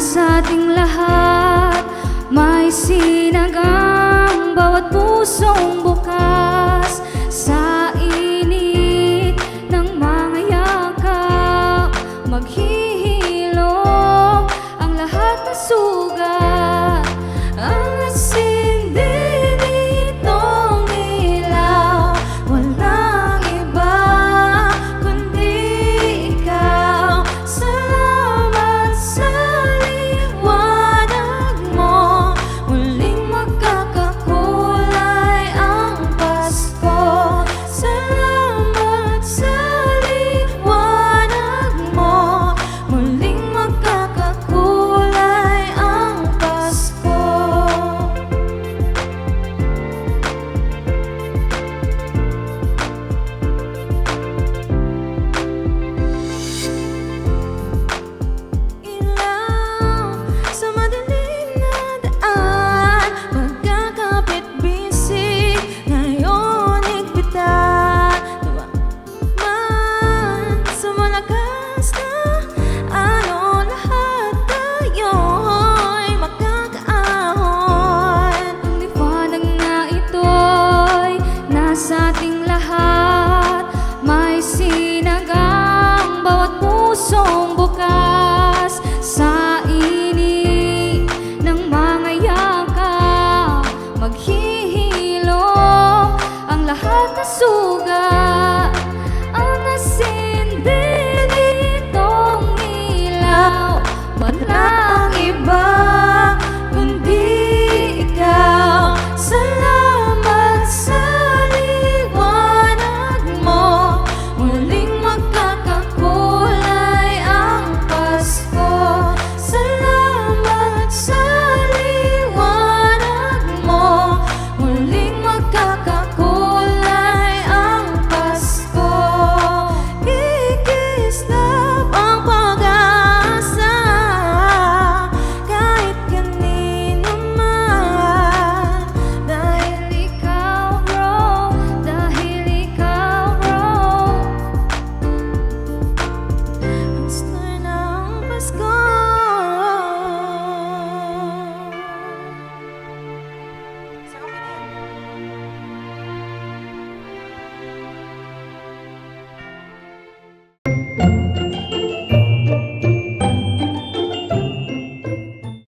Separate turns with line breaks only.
Sa ating lahat, may sinagang bawat pusong bukas. Sa init ng mga yakap, maghihilom ang lahat ng sugat. Ang asin din itong ilaw, walang iba kundi ikaw. Salamat sa sa ating lahat, may sinagang bawat pusong bukas. Sa init ng mga yakap, maghihilom ang lahat ng sugat. Ang asin din itong ilaw, walang iba kundi ikaw. Salamat sa
Thank you.